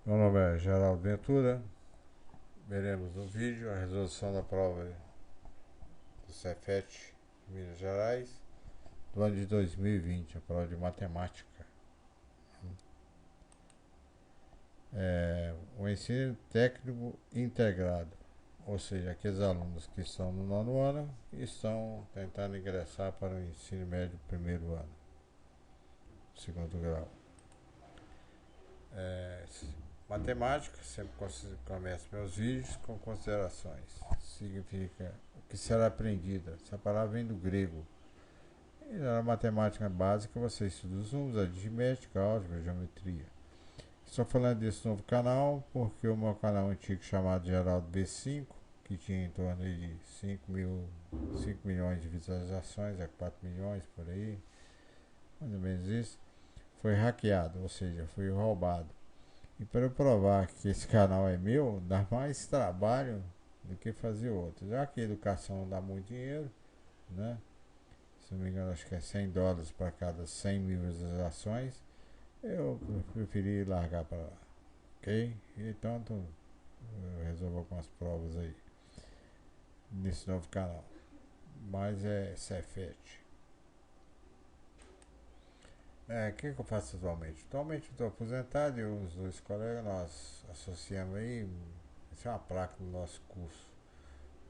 Meu nome é Geraldo Ventura. Veremos no vídeo a resolução da prova do Cefet de Minas Gerais do ano de 2020, a prova de matemática. O ensino técnico integrado, ou seja, aqueles alunos que estão no nono ano e estão tentando ingressar para o ensino médio primeiro ano, segundo grau. É, Matemática, sempre começo meus vídeos com considerações. Significa o que será aprendido. Essa palavra vem do grego. E na matemática básica você estuda os números, aritmética, álgebra, geometria. Estou falando desse novo canal porque o meu canal antigo chamado Geraldo B5, que tinha em torno de 5 milhões de visualizações, 4 milhões por aí, mais ou menos isso, foi hackeado, ou seja, foi roubado. E para eu provar que esse canal é meu, dá mais trabalho do que fazer outro. Já que a educação não dá muito dinheiro, né? Se não me engano, acho que é US$ 100 para cada 100 mil visualizações. Eu preferi largar para lá, ok? E tanto eu resolvo algumas provas aí nesse novo canal. Mas é Cefet. O que eu faço atualmente? Atualmente eu estou aposentado e os dois colegas nós associamos aí. Isso é uma placa do nosso curso.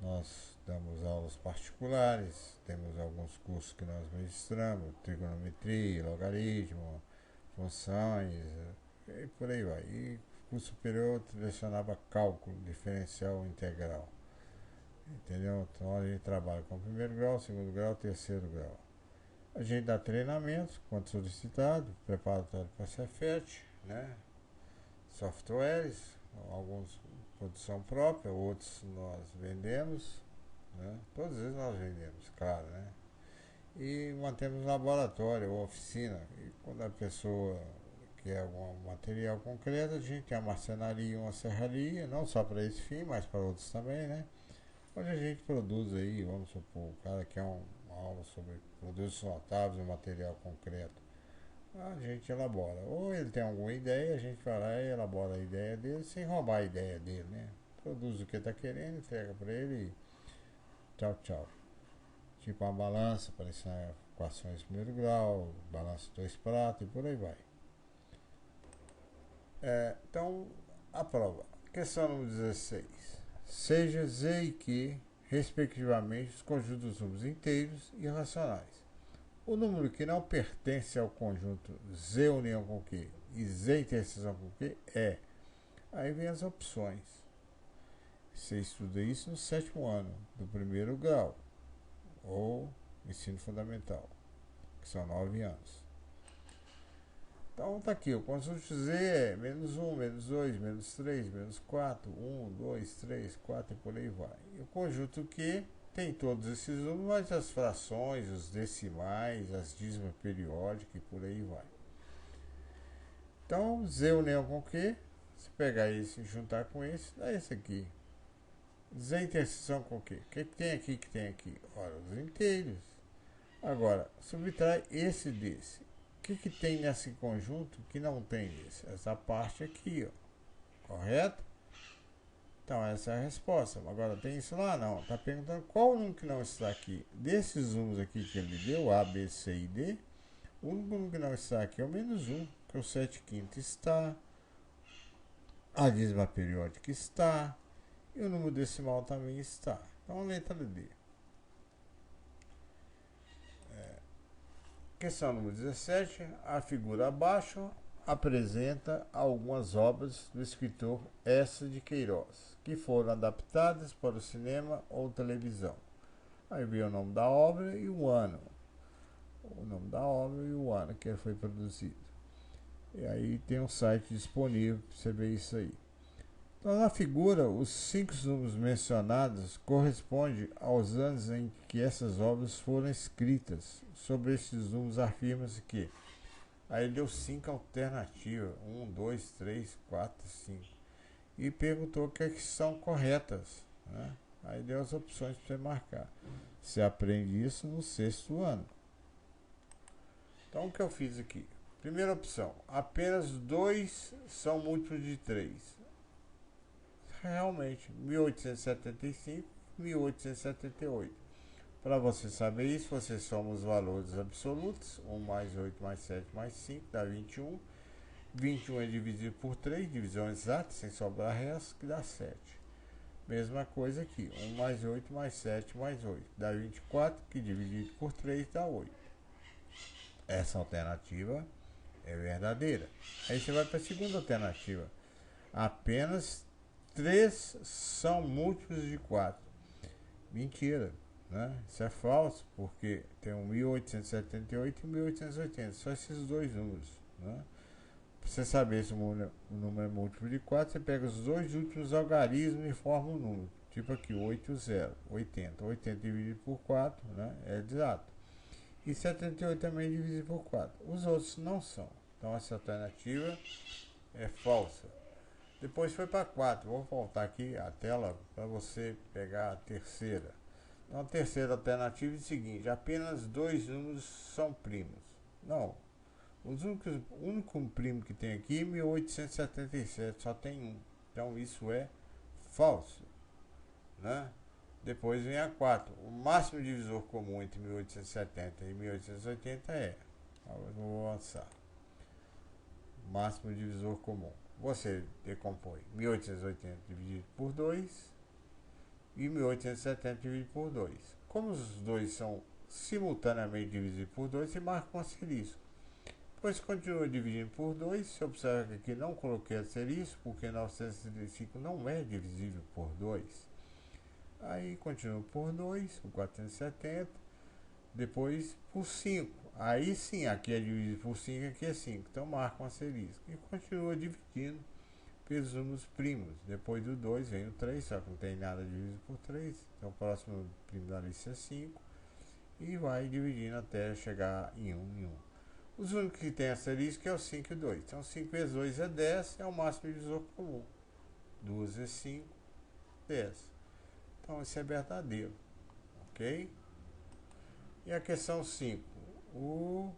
Nós damos aulas particulares, temos alguns cursos que nós ministramos, trigonometria, logaritmo, funções e por aí vai. E curso superior lecionava cálculo diferencial integral. Entendeu? Então a gente trabalha com primeiro grau, segundo grau, terceiro grau. A gente dá treinamentos quando solicitado, preparatório para Cefet, né? Softwares, alguns produção própria, outros nós vendemos, né? Todos eles nós vendemos, claro, né? E mantemos laboratório ou oficina. E quando a pessoa quer algum material concreto, a gente tem uma marcenaria e uma serraria, não só para esse fim, mas para outros também, né? Onde a gente produz aí, vamos supor, o cara quer uma aula sobre produtos notáveis e material concreto. A gente elabora. Ou ele tem alguma ideia, a gente vai lá e elabora a ideia dele sem roubar a ideia dele, né? Produz o que está querendo, entrega para ele e tchau, tchau. Tipo uma balança para ensinar equações de primeiro grau, balança dois pratos e por aí vai. Então, a prova. Questão número 16. Seja Z e Q, respectivamente, os conjuntos dos números inteiros e racionais. O número que não pertence ao conjunto Z união com Q e Z interseção com Q é. Aí vem as opções. Você estuda isso no sétimo ano do primeiro grau ou ensino fundamental, que são 9 anos. Então tá aqui, o conjunto Z é menos um, menos 2, menos 3, menos 4, 1, 2, 3, 4 e por aí vai. E o conjunto Q tem todos esses números, mas as frações, os decimais, as dízimas periódicas e por aí vai. Então, Z união com Q, se pegar esse e juntar com esse, dá esse aqui. Z interseção com Q. O que tem aqui que tem aqui? Ora, os inteiros. Agora, subtrai esse desse. O que tem nesse conjunto que não tem nesse? Essa parte aqui, ó. Correto? Então, essa é a resposta. Agora, tem isso lá? Não. Está perguntando qual o número que não está aqui. Desses números aqui que ele deu, A, B, C e D, o único número que não está aqui é o menos 1, que o 7 quinto está, a dízima periódica está, e o número decimal também está. Então, a letra D. Questão número 17. A figura abaixo apresenta algumas obras do escritor Eça de Queiroz, que foram adaptadas para o cinema ou televisão. Aí vem o nome da obra e o ano. O nome da obra e o ano que foi produzido. E aí tem um site disponível para você ver isso aí. Então, na figura, os 5 números mencionados correspondem aos anos em que essas obras foram escritas. Sobre esses números afirma-se que. Aí ele deu 5 alternativas: 1, 2, 3, 4, 5. E perguntou o que, que são corretas. Né? Aí deu as opções para você marcar. Você aprende isso no sexto ano. Então, o que eu fiz aqui? Primeira opção, apenas 2 são múltiplos de 3. Realmente, 1875 e 1878. Para você saber isso, você soma os valores absolutos. 1 mais 8 mais 7 mais 5 dá 21. 21 é dividido por 3, divisão exata, sem sobrar resto, que dá 7. Mesma coisa aqui, 1 mais 8 mais 7 mais 8 dá 24, que dividido por 3 dá 8. Essa alternativa é verdadeira. Aí você vai para a segunda alternativa. Apenas 3 são múltiplos de 4. Mentira, né? Isso é falso, porque tem um 1878 e 1880, só esses dois números, né? Para você saber se o número é múltiplo de 4, você pega os dois últimos algarismos e forma um número. Tipo aqui, 80, 80. 80 dividido por 4, né? É exato. E 78 também dividido por 4. Os outros não são. Então essa alternativa é falsa. Depois foi para 4. Vou voltar aqui a tela para você pegar a terceira. Então a terceira alternativa é o seguinte: apenas 2 números são primos. Não. O único primo que tem aqui é 1877, só tem um. Então isso é falso, né? Depois vem a 4. O máximo divisor comum entre 1870 e 1880 é. Eu vou avançar. Máximo divisor comum. Você decompõe 1880 dividido por 2 e 1870 dividido por 2. Como os dois são simultaneamente divididos por 2, você marca um asterisco. Depois continua dividindo por 2. Você observa que aqui não coloquei asterisco, porque 965 não é divisível por 2. Aí continua por 2, o 470. Depois por 5. Aí sim, aqui é dividido por 5, aqui é 5. Então marca um asterisco. E continua dividindo pelos números primos. Depois do 2 vem o 3, só que não tem nada dividido por 3. Então o próximo primo da lista é 5. E vai dividindo até chegar em 1 em 1. Os únicos que tem asterisco é o 5 e o 2. Então 5 vezes 2 é 10, é o máximo divisor comum. 2 vezes 5, 10. Então isso é verdadeiro. Ok? E a questão 5. O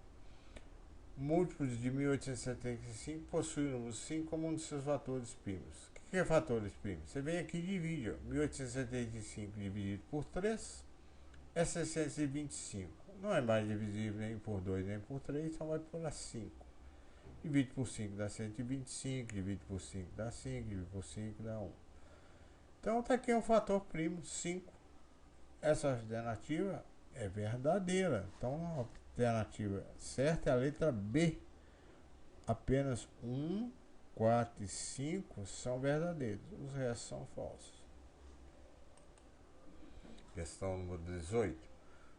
múltiplo de 1875 possui o número 5 como um de seus fatores primos. O que é fatores primos? Você vem aqui e divide. Ó. 1875 dividido por 3 é 625. Não é mais divisível nem por 2 nem por 3, então vai por 5. Divide por 5 dá 125, divide por 5 dá 5, divide por 5 dá 1. Então está aqui um fator primo, 5. Essa alternativa é verdadeira. Então a alternativa certa é a letra B. Apenas 1, 4 e 5 são verdadeiros. Os restos são falsos. Questão número 18.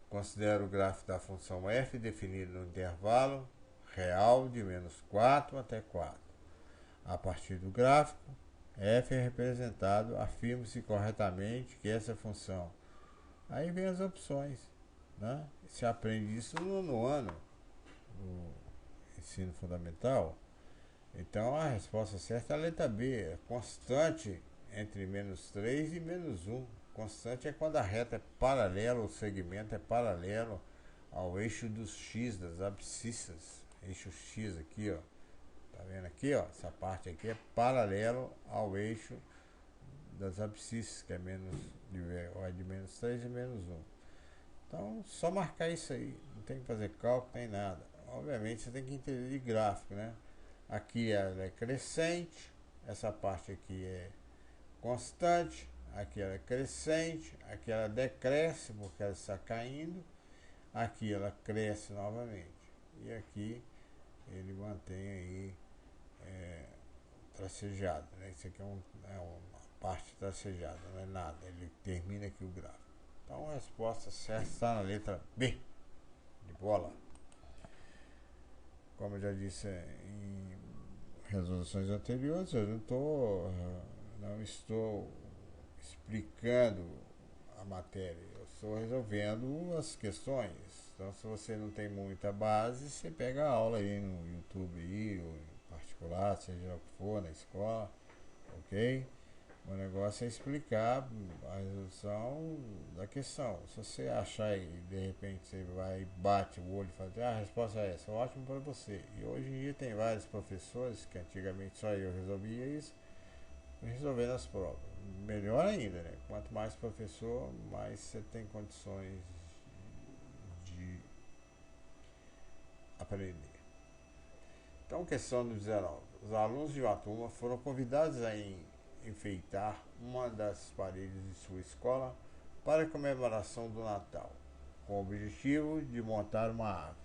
Considera o gráfico da função f definido no intervalo real de menos 4 até 4. A partir do gráfico, f é representado, afirma-se corretamente que essa função. Aí vem as opções. Né? Se aprende isso no ano do ensino fundamental. Então a resposta certa é a letra B. É constante entre menos 3 e menos 1. Constante é quando a reta é paralela, o segmento é paralelo ao eixo dos x, das abscissas. Eixo x aqui, ó. Tá vendo aqui, ó? Essa parte aqui é paralelo ao eixo das abscissas, que é de menos 3 e menos 1. Então, só marcar isso aí. Não tem que fazer cálculo, nem nada. Obviamente, você tem que entender de gráfico, né? Aqui ela é crescente, essa parte aqui é constante, aqui ela é crescente, aqui ela decresce porque ela está caindo, aqui ela cresce novamente. E aqui ele mantém aí tracejado, né? Isso aqui é uma parte tracejada, não é nada, ele termina aqui o gráfico. Então a resposta certa está na letra B, de bola. Como eu já disse em resoluções anteriores, eu não estou explicando a matéria, eu estou resolvendo as questões. Então, se você não tem muita base, você pega a aula aí no YouTube aí, ou em particular, seja o que for, na escola, ok? O negócio é explicar a resolução da questão. Se você achar e de repente você vai, bate o olho e fala, a resposta é essa, ótimo para você. E hoje em dia tem vários professores, que antigamente só eu resolvia isso, resolvendo as provas. Melhor ainda, né? Quanto mais professor, mais você tem condições de aprender. Então, questão do 19. Os alunos de uma turma foram convidados a enfeitar uma das paredes de sua escola para a comemoração do Natal, com o objetivo de montar uma árvore.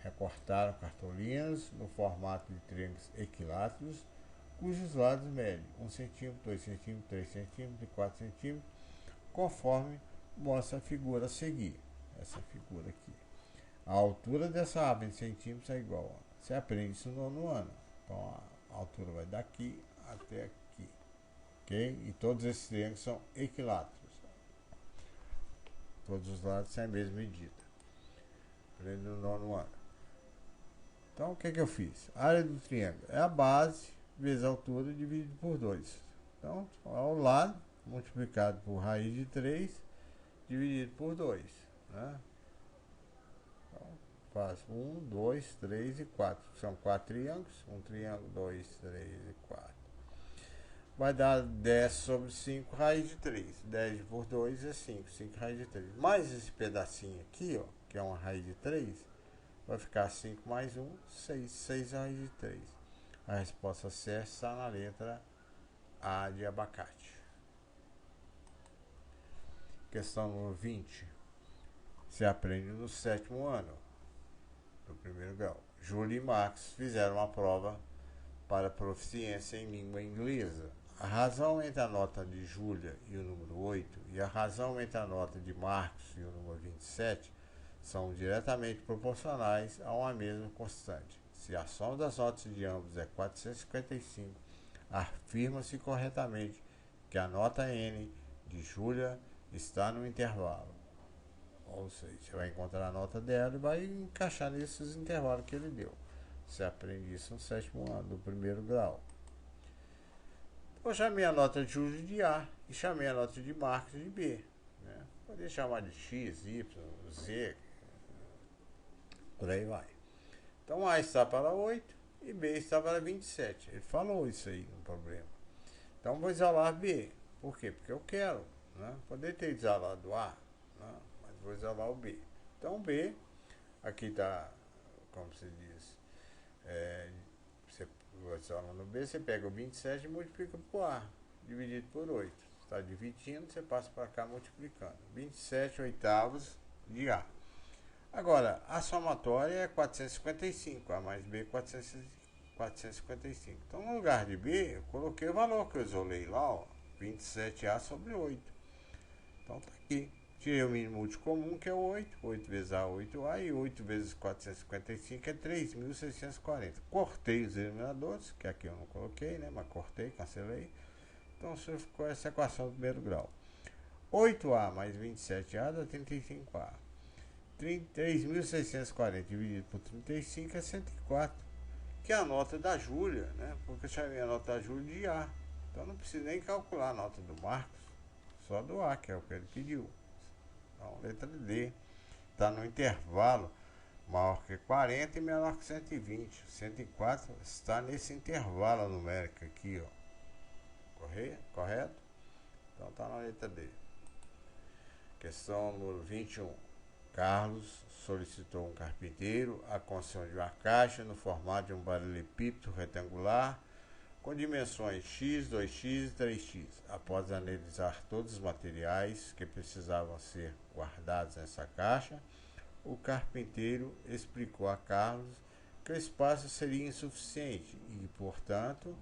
Recortaram cartolinas no formato de triângulos equiláteros, cujos lados medem 1 cm, 2 cm, 3 cm e 4 cm, conforme mostra a figura a seguir. Essa figura aqui. A altura dessa árvore em centímetros é igual. Você aprende isso no nono ano. Então a altura vai daqui até aqui. Ok? E todos esses triângulos são equiláteros. Todos os lados têm a mesma medida. Aprende no nono ano. Então o que eu fiz? A área do triângulo é a base vezes a altura dividido por 2. Então, ao lado, multiplicado por raiz de 3, dividido por 2. Né? Então, faço 1, 2, 3 e 4. São 4 triângulos. Um triângulo, 2, 3 e 4. Vai dar 10 sobre 5 raiz de 3. 10 por 2 é 5. 5 raiz de 3. Mais esse pedacinho aqui, ó, que é uma raiz de 3, vai ficar 5 mais 1, 6. 6 raiz de 3. A resposta certa está na letra A de abacate. Questão número 20. Se aprende no 7º ano do primeiro grau. Júlia e Max fizeram uma prova para proficiência em língua inglesa. A razão entre a nota de Júlia e o número 8 e a razão entre a nota de Marcos e o número 27 são diretamente proporcionais a uma mesma constante. Se a soma das notas de ambos é 455, afirma-se corretamente que a nota N de Júlia está no intervalo. Ou seja, você vai encontrar a nota dela e vai encaixar nesses intervalos que ele deu. Você aprende isso no 7º ano do primeiro grau. Eu chamei a nota de Júlia de A e chamei a nota de Marcos de B. Né? Poder chamar de X, Y, Z, por aí vai. Então A está para 8 e B está para 27. Ele falou isso aí no problema. Então vou isolar B. Por quê? Porque eu quero. Né? Poder ter isolado A, né? Mas vou isolar o B. Então B, aqui está, como se diz, você isola no B, você pega o 27 e multiplica por A, dividido por 8. Está dividindo, você passa para cá multiplicando. 27 oitavos de A. Agora, a somatória é 455, A mais B 455. Então, no lugar de B, eu coloquei o valor que eu isolei lá, ó, 27A sobre 8. Então, tá aqui. Tirei o mínimo múltiplo comum, que é 8. 8 vezes A, 8A. E 8 vezes 455 é 3.640. Cortei os eliminadores, que aqui eu não coloquei, né? Mas cortei, cancelei. Então, ficou essa equação do primeiro grau. 8A mais 27A dá 35A. 3.640 dividido por 35 é 104, que é a nota da Júlia, né? Porque eu chamei a nota da Júlia de A. Então não preciso nem calcular a nota do Marcos, só do A, que é o que ele pediu. Então, letra D. Está no intervalo maior que 40 e menor que 120. 104 está nesse intervalo numérico aqui, ó. Correto? Então está na letra D. Questão número 21. Carlos solicitou um carpinteiro a construção de uma caixa no formato de um paralelepípedo retangular com dimensões x, 2x e 3x. Após analisar todos os materiais que precisavam ser guardados nessa caixa, o carpinteiro explicou a Carlos que o espaço seria insuficiente e, portanto,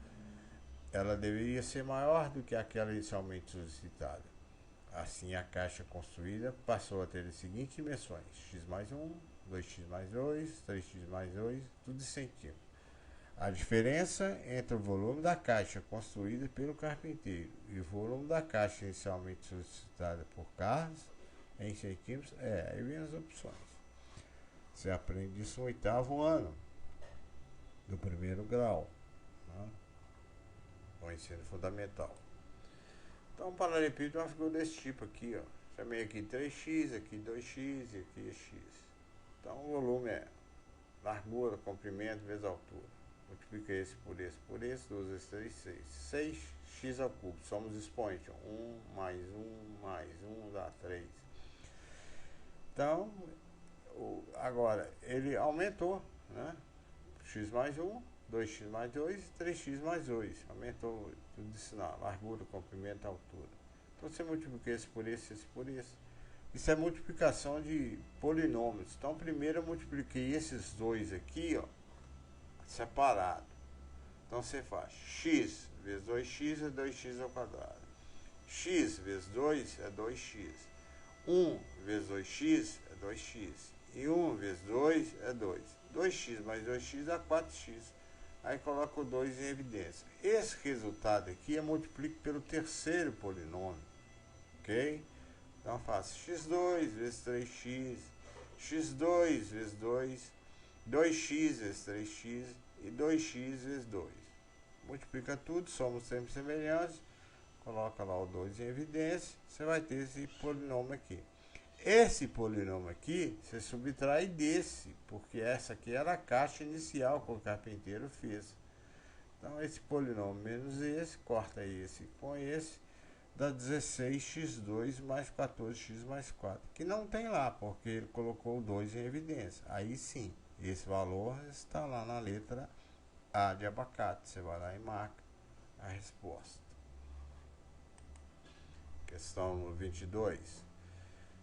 ela deveria ser maior do que aquela inicialmente solicitada. Assim, a caixa construída passou a ter as seguintes dimensões: x mais 1, 2x mais 2, 3x mais 2, tudo em centímetros. A diferença entre o volume da caixa construída pelo carpinteiro e o volume da caixa inicialmente solicitada por Carlos em centímetros aí vem as opções. Você aprende isso no 8º ano do primeiro grau, né? O ensino fundamental. Então o paralelepípedo é uma figura desse tipo aqui, ó. Chamei aqui 3x, aqui 2x e aqui é x. Então o volume é largura, comprimento vezes altura. Multiplica esse, 2 vezes 3, 6. 6x ao cubo. Somos expoente. 1 mais 1 mais 1 dá 3. Então, agora, ele aumentou, né? X mais 1, 2x mais 2, 3x mais 2. Aumentou tudo isso na largura, comprimento, altura. Então você multiplica esse por esse por esse. Isso é multiplicação de polinômios. Então primeiro eu multipliquei esses dois aqui, ó, separado. Então você faz x vezes 2x é 2x ao quadrado. X vezes 2 é 2x. 1 vezes 2x é 2x. E 1 vezes 2 é 2. 2x mais 2x dá 4x. Aí coloca o 2 em evidência. Esse resultado aqui eu multiplico pelo terceiro polinômio. Ok? Então faço x2 vezes 3x, x2 vezes 2, 2x vezes 3x e 2x vezes 2. Multiplica tudo, somos sempre semelhantes, coloca lá o 2 em evidência, você vai ter esse polinômio aqui. Esse polinômio aqui, você subtrai desse, porque essa aqui era a caixa inicial que o carpinteiro fez. Então esse polinômio menos esse, corta esse com esse, dá 16x2 mais 14x mais 4, que não tem lá, porque ele colocou o 2 em evidência. Aí sim, esse valor está lá na letra A de abacate. Você vai lá e marca a resposta. Questão número 22.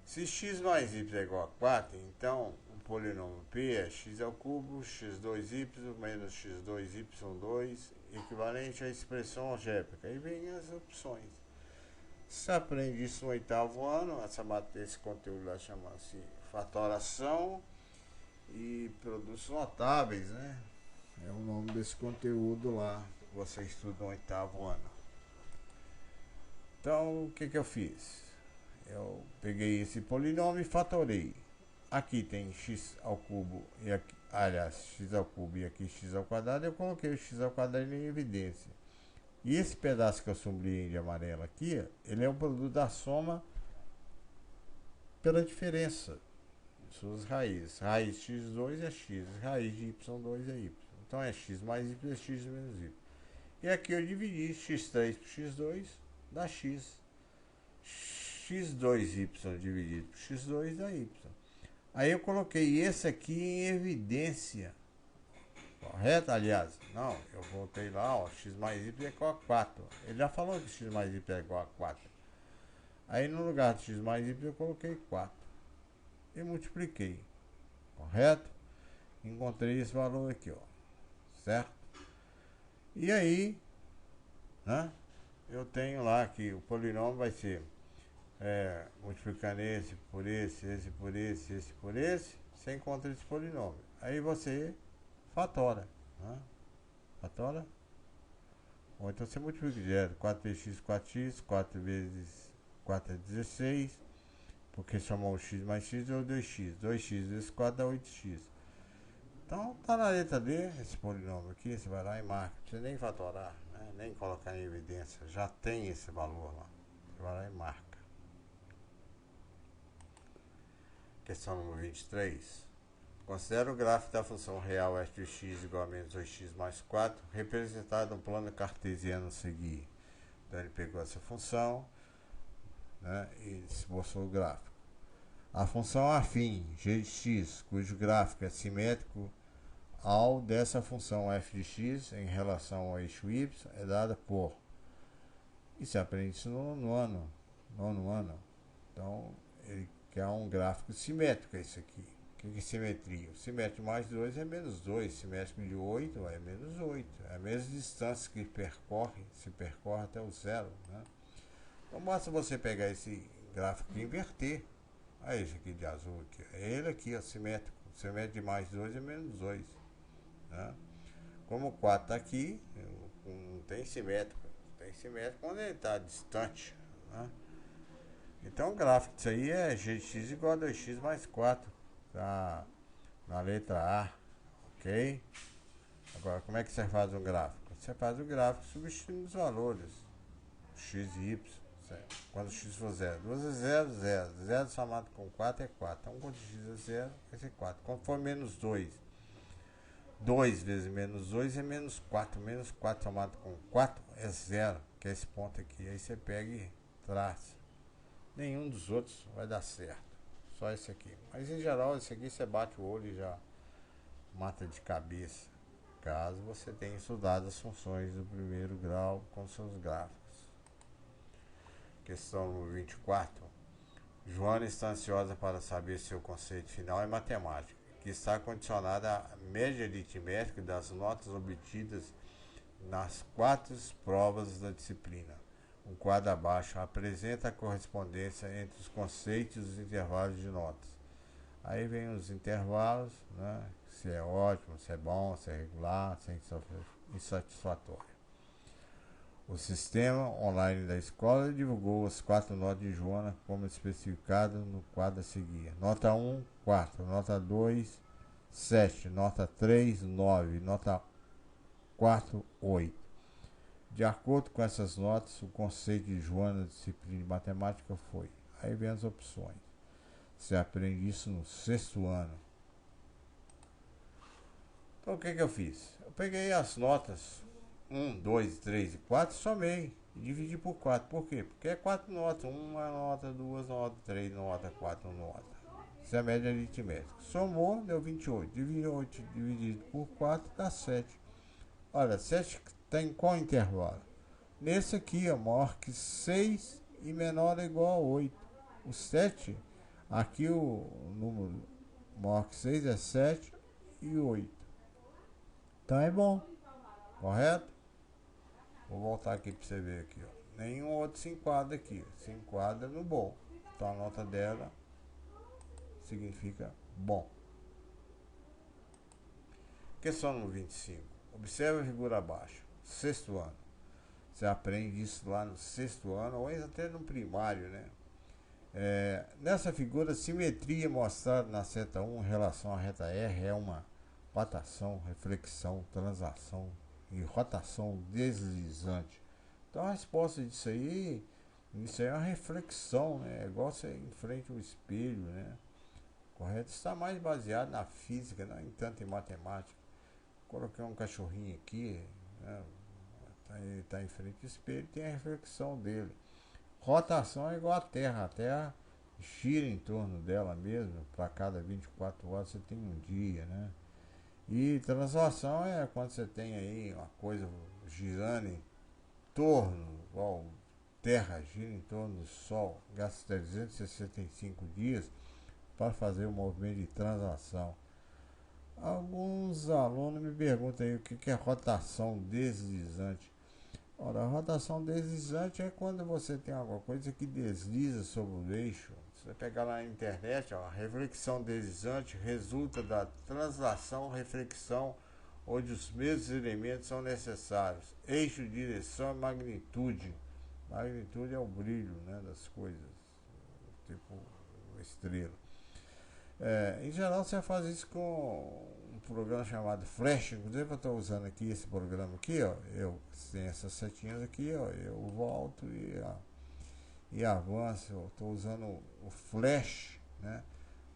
Se x mais y é igual a 4, então o polinômio P é x ao cubo, x2y menos x2y2, equivalente à expressão algébrica. Aí vem as opções. Você aprende isso no 8º ano, esse conteúdo lá chama-se fatoração e produtos notáveis, né? É o nome desse conteúdo lá que você estuda no 8º ano. Então, o que eu fiz? Eu peguei esse polinômio e fatorei. Aqui tem x ao cubo, e aqui, aliás, x ao cubo e aqui x ao quadrado, eu coloquei o x ao quadrado em evidência. E esse pedaço que eu sublinhei de amarelo aqui, ele é o produto da soma pela diferença de suas raízes. Raiz x2 é x, raiz de y2 é y. Então é x mais y é x menos y. E aqui eu dividi x3 por x2 dá x. x2y dividido por x2 dá y. Aí eu coloquei esse aqui em evidência. Correto? Aliás, não, eu voltei lá, ó, x mais y é igual a 4. Ele já falou que x mais y é igual a 4. Aí no lugar de x mais y eu coloquei 4. E multipliquei. Correto? Encontrei esse valor aqui, ó. Certo? E aí, né? Eu tenho lá que o polinômio vai ser multiplicando esse por esse por esse por esse, você encontra esse polinômio. Aí você fatora, né? Fatora. Ou então você multiplica direto. 4 vezes x, 4x. 4 vezes 4 é 16. Porque somou x mais x deu 2x. 2x vezes 4 dá 8x. Então tá na letra D esse polinômio aqui. Você vai lá e marca. Não precisa nem fatorar, né? Nem colocar em evidência. Já tem esse valor lá. Você vai lá e marca. Questão número 23. Considera o gráfico da função real f de x igual a menos 2x mais 4, representado no plano cartesiano a seguir. Então ele pegou essa função, né, e esboçou o gráfico. A função afim, g de x, cujo gráfico é simétrico ao dessa função f de x em relação ao eixo y, é dada por... E se aprende isso no nono ano. Então ele quer um gráfico simétrico, é isso aqui. O que é simetria? O simétrico mais 2 é menos 2. Simétrico de 8 é menos 8. É a mesma distância que se percorre até o zero, né? Então basta você pegar esse gráfico e inverter. Olha esse aqui de azul aqui. É ele aqui, ó, simétrico. O simétrico de mais 2 é menos 2. Né? Como o 4 está aqui, não tem simétrico. Tem simétrico quando ele está distante. Né? Então o gráfico disso aí é g de x igual a 2x mais 4. Tá na letra A, ok? Agora, como é que você faz um gráfico? Você faz o gráfico substituindo os valores, x e y, Quando x for 0. 2 é 0, 0. 0 somado com 4 é 4. Então, quando x é 0, vai ser 4. Quando for menos 2, 2 vezes menos 2 é menos 4. Menos 4 somado com 4 é 0, que é esse ponto aqui. Aí você pega e traça. Nenhum dos outros vai dar certo. Só esse aqui. Mas, em geral, esse aqui você bate o olho e já mata de cabeça, caso você tenha estudado as funções do primeiro grau com seus gráficos. Questão número 24. Joana está ansiosa para saber se o conceito final é matemática, que está condicionada à média aritmética das notas obtidas nas 4 provas da disciplina. O quadro abaixo apresenta a correspondência entre os conceitos e os intervalos de notas. Aí vem os intervalos, né? Se é ótimo, se é bom, se é regular, se é insatisfatório. O sistema online da escola divulgou as 4 notas de Joana como especificado no quadro a seguir. Nota 1, 4. Nota 2, 7. Nota 3, 9. Nota 4, 8. De acordo com essas notas, o conceito de Joana na disciplina de matemática foi. Aí vem as opções. Você aprende isso no 6º ano. Então, o que eu fiz? Eu peguei as notas 1, 2, 3 e 4, somei e dividi por 4. Por quê? Porque é 4 notas. 1 nota, 2 notas, 3 notas, 4 notas. Isso é a média aritmética. Somou, deu 28. 28 dividido por 4 dá 7. Olha, 7 está em qual intervalo? Nesse aqui, ó, maior que 6 e menor ou igual a 8. O 7, aqui o número maior que 6 é 7 e 8. Então é bom, correto? Vou voltar aqui para você ver aqui, ó. Nenhum outro se enquadra aqui, se enquadra no bom. Então a nota dela significa bom. Questão número 25. Observe a figura abaixo. 6º ano. Você aprende isso lá no 6º ano, ou até no primário, né? Nessa figura, a simetria mostrada na seta 1 em relação à reta R é uma rotação, reflexão, translação e rotação deslizante. Então a resposta disso aí, isso aí é uma reflexão, né? É igual você enfrenta o espelho, né? Correto? Está mais baseado na física, não em tanto em matemática. Coloquei um cachorrinho aqui, né? Tá em frente ao espelho, tem a reflexão dele. Rotação é igual à Terra. A Terra gira em torno dela mesmo. Para cada 24 horas você tem um dia, né? E translação é quando você tem aí uma coisa girando em torno, igual Terra gira em torno do Sol, gasta 365 dias para fazer o movimento de translação. Alguns alunos me perguntam aí o que é rotação deslizante. Ora, a rotação deslizante é quando você tem alguma coisa que desliza sobre o eixo. Você pegar lá na internet, ó, a reflexão deslizante resulta da translação, reflexão, onde os mesmos elementos são necessários. Eixo, direção e magnitude. Magnitude é o brilho, né, das coisas, tipo estrela. Em geral você faz isso com um programa chamado Flash. Inclusive eu estou usando aqui esse programa aqui, ó. Eu tenho essas setinhas aqui, ó. Eu volto e avanço. Eu estou usando o Flash, né,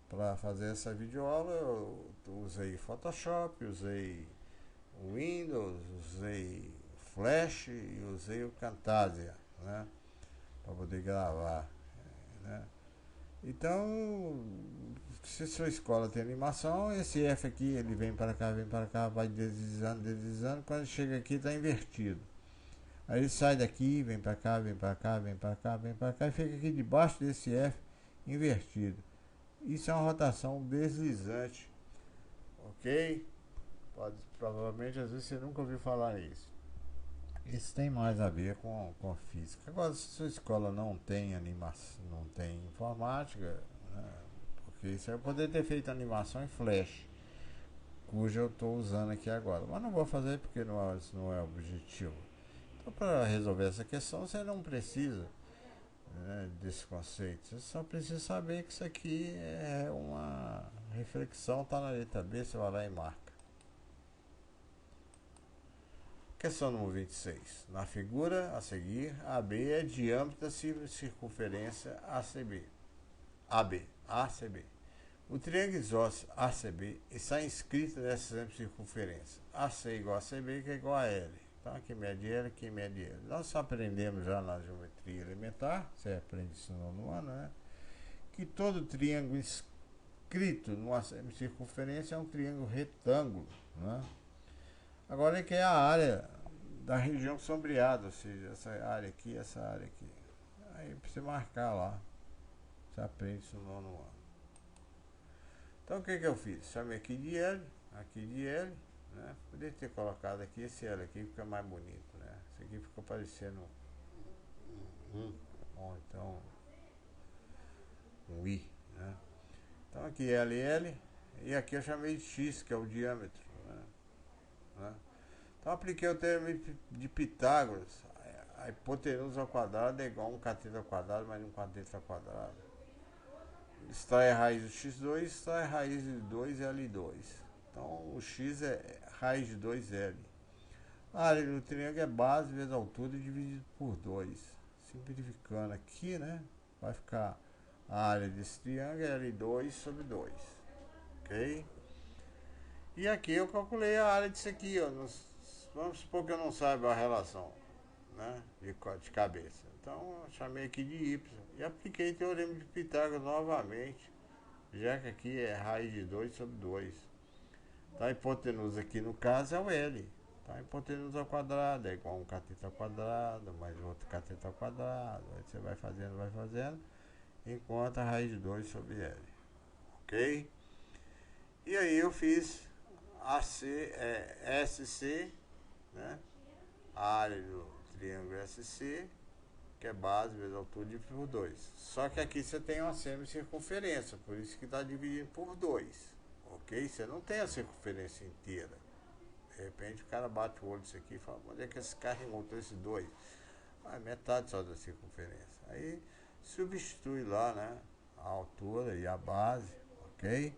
para fazer essa videoaula. Eu usei Photoshop, usei Windows, usei Flash e usei o Camtasia, né, para poder gravar, né. Então, se sua escola tem animação, esse F aqui, ele vem para cá, vai deslizando, deslizando, quando chega aqui está invertido. Aí ele sai daqui, vem para cá, vem para cá, vem para cá, vem para cá, e fica aqui debaixo desse F invertido. Isso é uma rotação deslizante, ok? Provavelmente, às vezes, você nunca ouviu falar nisso. Isso tem mais a ver com física. Agora, se sua escola não tem animação, não tem informática, né, porque isso eu poderia ter feito animação em Flash, cuja eu estou usando aqui agora, mas não vou fazer porque isso não é o objetivo. Então, para resolver essa questão, você não precisa, né, desse conceito. Você só precisa saber que isso aqui é uma reflexão, está na letra B, você vai lá e marca. Questão número 26. Na figura a seguir, AB é diâmetro da circunferência ACB. ACB. O triângulo isósceles ACB está inscrito nessa circunferência. AC igual a CB, que é igual a L. Então, aqui mede L, aqui mede L. Nós aprendemos já na geometria elementar, você aprende isso no ano, né? Que todo triângulo inscrito numa semicircunferência é um triângulo retângulo, né? Agora, que é a área da região sombreada, ou seja, essa área aqui e essa área aqui. Aí, para você marcar lá, você aprende isso no ano. Então, o que eu fiz? Chamei aqui de L, né? Poderia ter colocado aqui esse L aqui, fica mais bonito, né? Esse aqui ficou parecendo ou então um I, né? Então, aqui L, e aqui eu chamei de X, que é o diâmetro, né? Então, apliquei o termo de Pitágoras. A hipotenusa ao quadrado é igual a um cateto ao quadrado mais um cateto ao quadrado. Extrai a raiz do x2, extrai a raiz de 2L2. Então, o x é raiz de 2L. A área do triângulo é base vezes a altura dividido por 2. Simplificando aqui, né? Vai ficar a área desse triângulo é L2 sobre 2. Ok? E aqui eu calculei a área disso aqui, ó. Vamos supor que eu não saiba a relação, né? De cabeça. Então, eu chamei aqui de y e apliquei o teorema de Pitágoras novamente, já que aqui é raiz de 2 sobre 2. Então, a hipotenusa aqui no caso é o L. Então, a hipotenusa ao quadrado é igual a um cateto ao quadrado, mais outro cateto ao quadrado. Aí você vai fazendo, enquanto a raiz de 2 sobre L. Ok? E aí eu fiz SC, né? A área do triângulo SC, que é base vezes altura dividido por 2. Só que aqui você tem uma semicircunferência, por isso que está dividido por 2. Ok? Você não tem a circunferência inteira. De repente o cara bate o olho nisso aqui e fala, onde é que esse cara encontrou esse 2? Ah, metade só da circunferência. Aí substitui lá, né? A altura e a base, ok?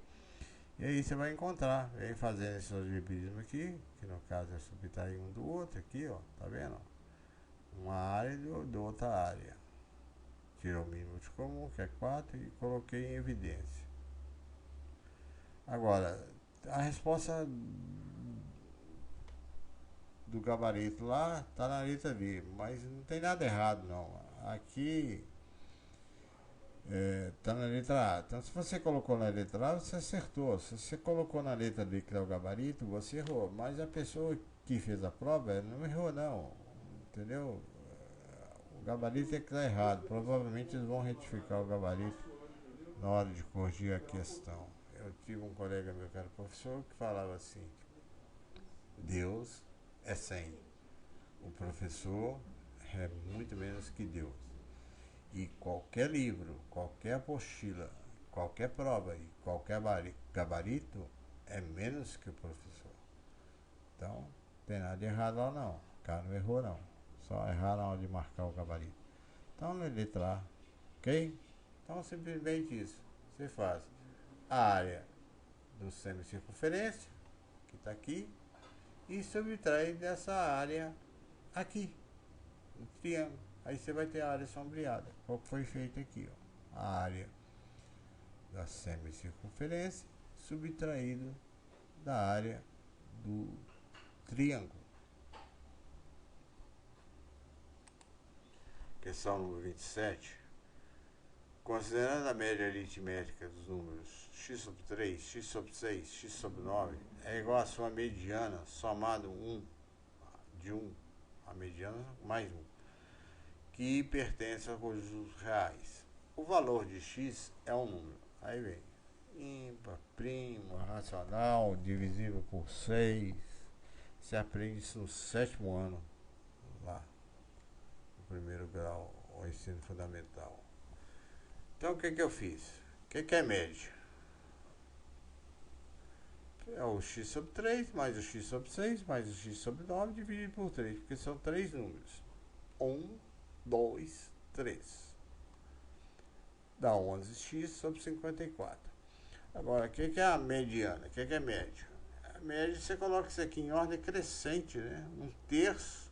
E aí você vai encontrar, vem fazendo esse algebraísmo aqui, que no caso é subtrair um do outro aqui, ó, tá vendo? Uma área de outra área. Tirou o mínimo de comum, que é 4, e coloquei em evidência. Agora, a resposta do gabarito lá tá na letra D, mas não tem nada errado não. Aqui tá na letra A. Então, se você colocou na letra A, você acertou. Se você colocou na letra D, que é o gabarito, você errou. Mas a pessoa que fez a prova não errou não, entendeu? O gabarito é que está errado. Provavelmente eles vão retificar o gabarito na hora de corrigir a questão. Eu tive um colega meu que era professor que falava assim: Deus é 100. O professor é muito menos que Deus. E qualquer livro, qualquer apostila, qualquer prova e qualquer gabarito é menos que o professor. Então, não tem nada de errado lá não. O cara não errou não. Só errar na hora de marcar o gabarito. Então, na letra A, ok? Então, simplesmente isso. Você faz a área do semicircunferência, que está aqui, e subtrai dessa área aqui, do triângulo. Aí você vai ter a área sombreada. Qual que foi feito aqui, ó? A área da semicircunferência subtraído da área do triângulo. Questão número 27. Considerando a média aritmética dos números x sobre 3, x sobre 6, x sobre 9 é igual à sua mediana somado 1 de 1, a mediana mais 1, que pertence aos conjuntos reais. O valor de x é um número. Aí vem ímpar, primo, racional, divisível por 6. Você aprende isso no 7º ano, lá, no primeiro grau, ou ensino fundamental. Então, o que eu fiz? O que é média? É o x sobre 3, mais o x sobre 6, mais o x sobre 9, dividido por 3, porque são 3 números. 1, 2, 3. Dá 11x sobre 54. Agora, o que é a mediana? O que é média? A média você coloca isso aqui em ordem crescente, né? Um terço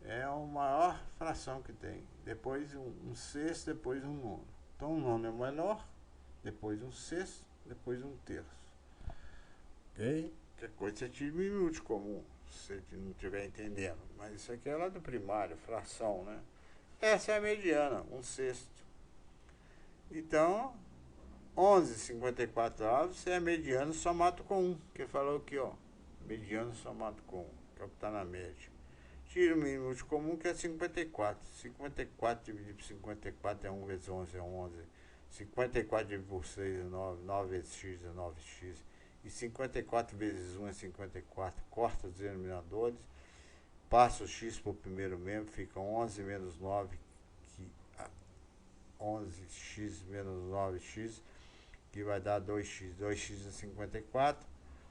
é a maior fração que tem. Depois um sexto, depois um nono. Então um nono é o menor, depois um sexto, depois um terço. Ok? Que coisa você tira minuto de comum, se você não estiver entendendo. Mas isso aqui é lá do primário, fração, né? Essa é a mediana, um sexto. Então, 11,54 é a mediana somado com 1, que falou aqui, ó. Mediano somado com 1, que é o que está na média. Tira o mínimo de comum, que é 54. 54 dividido por 54 é 1 vezes 11 é 11. 54 dividido por 6 é 9. 9 vezes x é 9x. E 54 vezes 1 é 54. Corta os denominadores. Passa o x para o primeiro membro, fica 11 menos 9, que 11x menos 9x, que vai dar 2x. 2x é 54,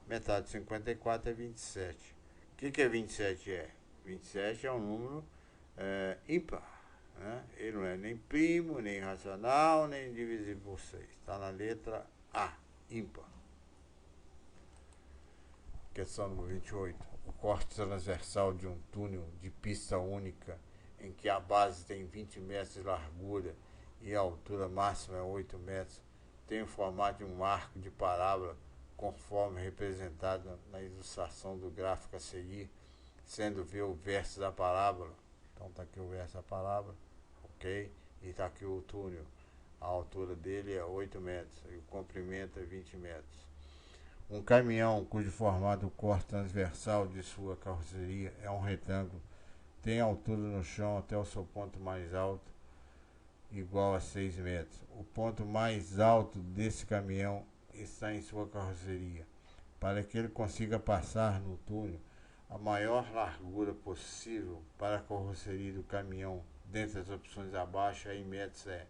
metade de 54 é 27. O que é 27? 27 é um número ímpar. Né? Ele não é nem primo, nem racional, nem divisível por 6. Está na letra A, ímpar. Questão número 28. O corte transversal de um túnel de pista única, em que a base tem 20 metros de largura e a altura máxima é 8 metros, tem o formato de um arco de parábola, conforme representado na ilustração do gráfico a seguir, sendo V o verso da parábola. Então está aqui o verso da parábola, ok? E está aqui o túnel. A altura dele é 8 metros e o comprimento é 20 metros. Um caminhão cujo formato corte transversal de sua carroceria é um retângulo, tem altura no chão até o seu ponto mais alto, igual a 6 metros. O ponto mais alto desse caminhão está em sua carroceria. Para que ele consiga passar no túnel, a maior largura possível para a carroceria do caminhão, dentre as opções abaixo, em metros é.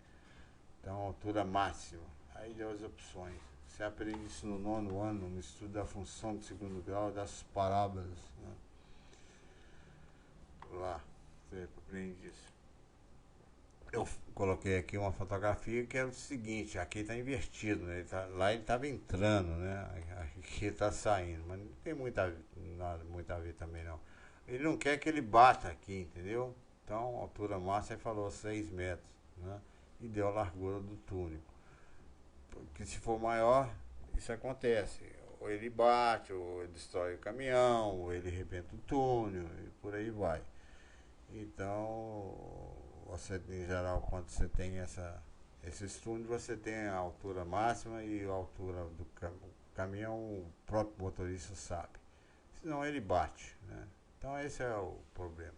Então, altura máxima. Aí deu as opções. Você aprende isso no 9º ano, no estudo da função de segundo grau, das parábolas. Né? Lá, você aprende isso. Eu coloquei aqui uma fotografia que é o seguinte, aqui está invertido, né? Lá ele estava entrando, né? Aqui está saindo, mas não tem nada muito a ver também não. Ele não quer que ele bata aqui, entendeu? Então, a altura máxima ele falou 6 metros, né? E deu a largura do túnel. Porque se for maior, isso acontece. Ou ele bate, ou ele destrói o caminhão, ou ele arrebenta o túnel, e por aí vai. Então, você, em geral, quando você tem esses túneis, você tem a altura máxima e a altura do caminhão, o próprio motorista sabe. Senão ele bate, né? Então esse é o problema.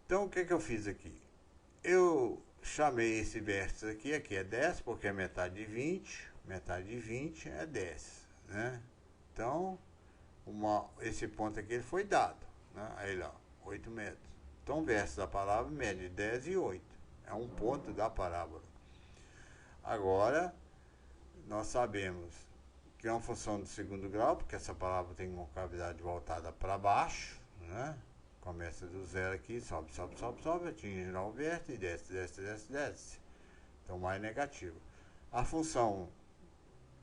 Então o que eu fiz aqui? Eu chamei esse verso aqui é 10, porque é metade de 20 é 10, né? Então, esse ponto aqui ele foi dado, né? Aí lá, 8 metros. Então, o verso da parábola mede 10 e 8. É um ponto da parábola. Agora, nós sabemos que é uma função de segundo grau, porque essa parábola tem uma cavidade voltada para baixo, né? Começa do zero aqui, sobe, atinge lá o vértice e desce. Então, mais negativo. A função,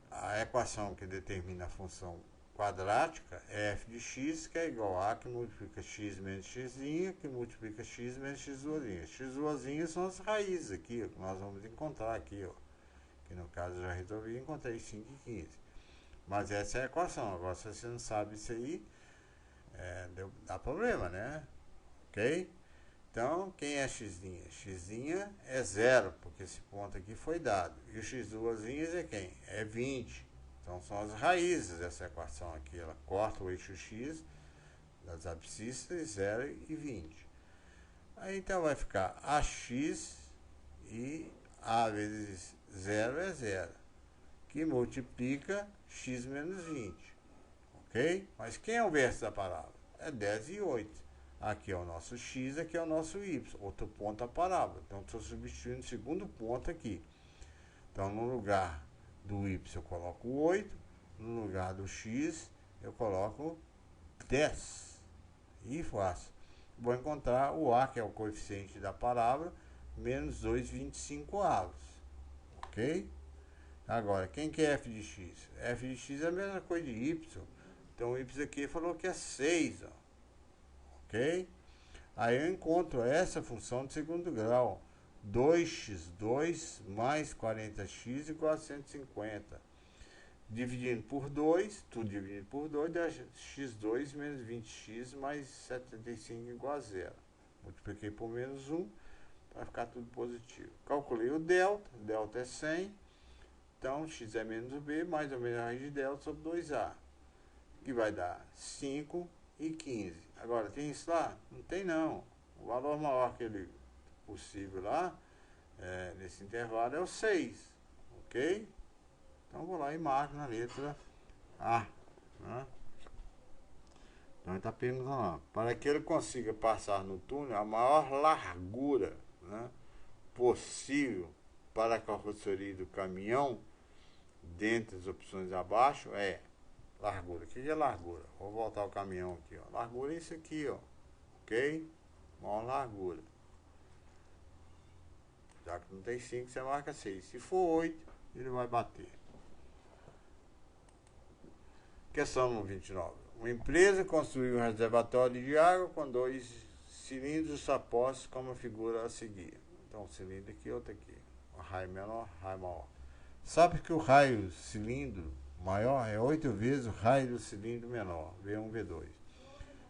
a equação que determina a função quadrática é f de x, que é igual a que multiplica x menos x, que multiplica x menos x duasinha. X duasinha são as raízes aqui, ó, que nós vamos encontrar aqui, ó. Que no caso eu já resolvi, encontrei 5 e 15. Mas essa é a equação. Agora, se você não sabe isso aí, dá problema, né? Ok? Então, quem é x? X é 0, porque esse ponto aqui foi dado. E o x duasinhas é quem? É 20. Então, são as raízes dessa equação aqui. Ela corta o eixo x das abscissas, 0 e 20. Aí, então, vai ficar ax e a vezes 0 é 0, que multiplica x menos 20. Ok? Mas quem é o verso da parábola? É 10 e 8. Aqui é o nosso x, aqui é o nosso y. Outro ponto da parábola. Então, estou substituindo o segundo ponto aqui. Então, no lugar do y eu coloco 8. No lugar do x eu coloco 10. E faço. Vou encontrar o a, que é o coeficiente da parábola, menos 2,25 avos. Ok? Agora, quem que é f de x? F de x é a mesma coisa de y. Então o y aqui falou que é 6, ó. Ok? Aí eu encontro essa função de segundo grau. 2x2 mais 40x igual a 150. Dividindo por 2, tudo dividido por 2, dá x2 menos 20x mais 75 igual a zero. Multipliquei por menos 1, para ficar tudo positivo. Calculei o delta é 100, então x é menos o b, mais ou menos a raiz de delta sobre 2a, que vai dar 5 e 15. Agora, tem isso lá? Não tem não. O valor maior que ele possível lá, nesse intervalo, é o 6, ok? Então, vou lá e marco na letra A. Né? Então, ele está perguntando lá, para que ele consiga passar no túnel a maior largura, né, possível para a carroceria do caminhão, dentre as opções abaixo, é largura. O que é largura? Vou voltar o caminhão aqui. Ó. Largura é isso aqui, ó. Ok? Maior largura. Já que não tem 5, você marca 6. Se for 8, ele vai bater. Questão número 29. Uma empresa construiu um reservatório de água com 2 cilindros apostos como a figura a seguir. Então, um cilindro aqui e outro aqui. Um raio menor, raio maior. Sabe que o raio cilindro maior é 8 vezes o raio do cilindro menor, V1, V2.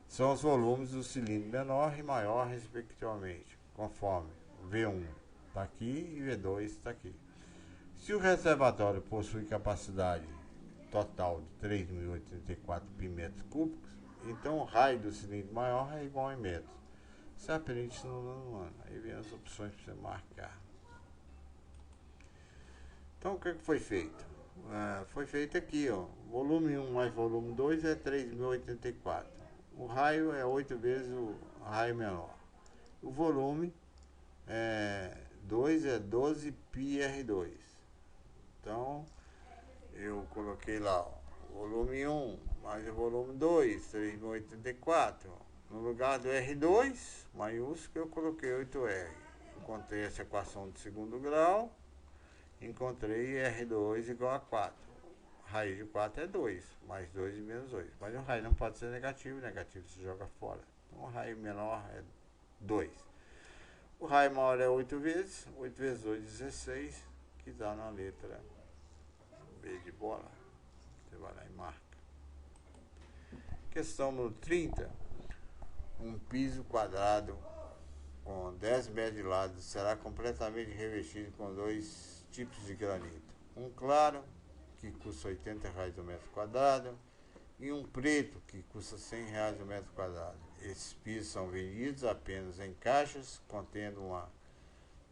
São os volumes do cilindro menor e maior, respectivamente, conforme V1 está aqui e V2 está aqui. Se o reservatório possui capacidade total de 3.084 metros cúbicos, então o raio do cilindro maior é igual em metros. Isso aprende isso no ano. Aí vem as opções para você marcar. Então o que foi feito? Foi feito aqui, ó. Volume 1 mais volume 2 é 3.084. O raio é 8 vezes o raio menor. O volume 2 é 12 πr2. Então, eu coloquei lá, ó, volume 1 mais o volume 2, 3.084. No lugar do R2, maiúsculo, eu coloquei 8R. Encontrei essa equação de segundo grau. Encontrei R2 igual a 4. Raiz de 4 é 2, mais 2 e menos 2. Mas o raio não pode ser negativo, negativo se joga fora. Então o raio menor é 2. O raio maior é 8 vezes, 8 vezes 2, 16, que dá na letra B de bola. Você vai lá e marca. Questão no 30. Um piso quadrado com 10 metros de lado será completamente revestido com 2 tipos de granito. Um claro, que custa R$80 o metro quadrado, e um preto, que custa R$100 o metro quadrado. Esses pisos são vendidos apenas em caixas, contendo uma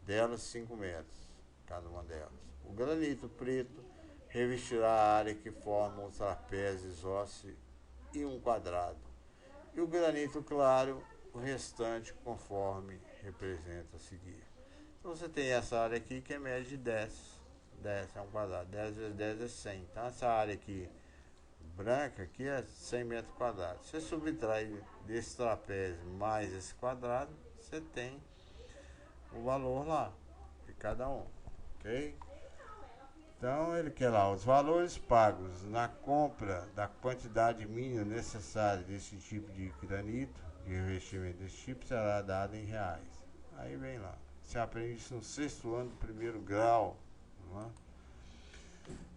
delas 5 metros, cada uma delas. O granito preto revestirá a área que forma os trapézios ósseos e um quadrado. E o granito claro, o restante, conforme representa a seguir. Então você tem essa área aqui que é média de 10. 10 é um quadrado. 10 vezes 10 é 100. Então essa área aqui branca aqui é 100 metros quadrados. Você subtrai desse trapézio mais esse quadrado, você tem o valor lá de cada um. Ok? Então ele quer lá os valores pagos na compra da quantidade mínima necessária desse tipo de granito, de revestimento desse tipo, será dado em reais. Aí vem lá. Você aprende isso no 6º ano do 1º grau. Não é?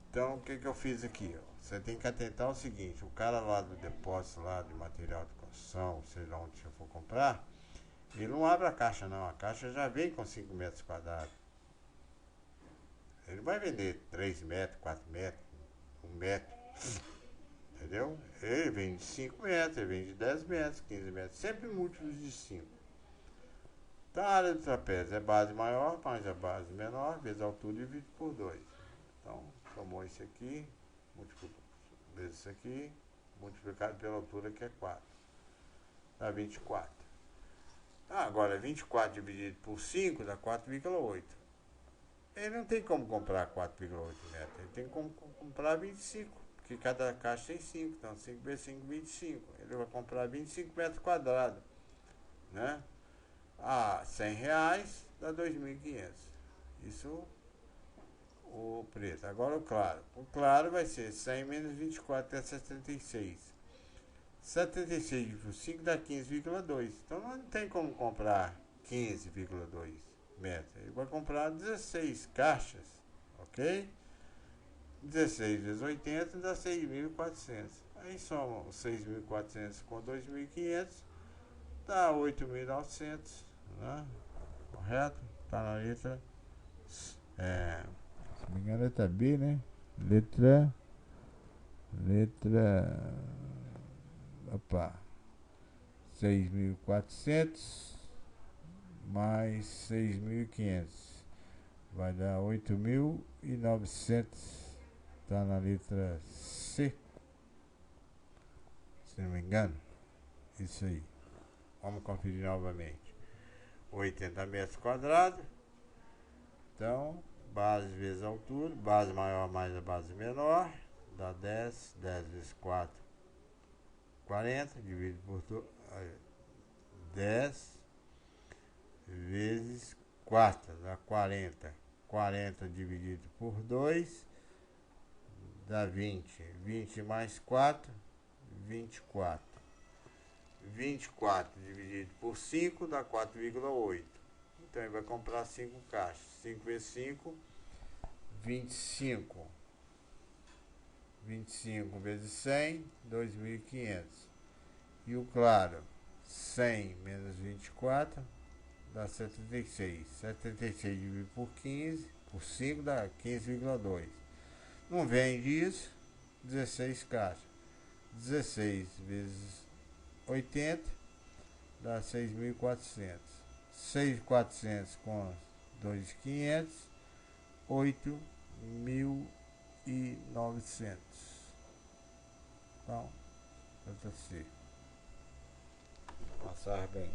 Então o que eu fiz aqui? Ó? Você tem que atentar ao seguinte, o cara lá do depósito lá de material de construção, seja onde você for comprar, ele não abre a caixa não, a caixa já vem com 5 metros quadrados. Ele vai vender 3 metros, 4 metros, 1 metro. Entendeu? Ele vende 5 metros, ele vende 10 metros, 15 metros, sempre múltiplos de 5. Então a área do trapézio é base maior, mais a base menor, vezes a altura dividido por 2. Então, tomou isso aqui, vezes isso aqui, multiplicado pela altura que é 4. Dá 24. Agora 24 dividido por 5 dá 4,8. Ele não tem como comprar 4,8 metros, ele tem como comprar 25, porque cada caixa tem 5, então 5 vezes 5, 25. Ele vai comprar 25 metros quadrados, né? R$100 dá 2.500. Isso o preto. Agora o claro. O claro vai ser 100 menos 24 é 76. 76 por 5 dá 15,2. Então não tem como comprar 15,2 metros. Ele vai comprar 16 caixas, ok? 16 vezes 80 dá 6.400. Aí soma os 6.400 com 2.500, dá 8.900, né? Correto? Tá na letra. Se não me engano, letra B, né? Letra. Opa. 6.400 mais 6.500 vai dar 8.900. Tá na letra C, se não me engano. Isso aí. Vamos conferir novamente. 80 metros quadrados. Então, base vezes altura. Base maior mais a base menor. Dá 10. 10 vezes 4, 40. Dividido por 10 vezes 4. Dá 40. 40 dividido por 2. Dá 20. 20 mais 4, 24. 24 dividido por 5 dá 4,8. Então ele vai comprar 5 caixas. 5 vezes 5, 25. 25 vezes 100, 2.500. E o claro, 100 menos 24 dá 76. 76 dividido por 15, por 5 dá 15,2. Não vende isso, 16 caixas. 16 vezes 80 dá 6.400. 6.400 com 2.500, 8.900. Então, letra C. Passar bem.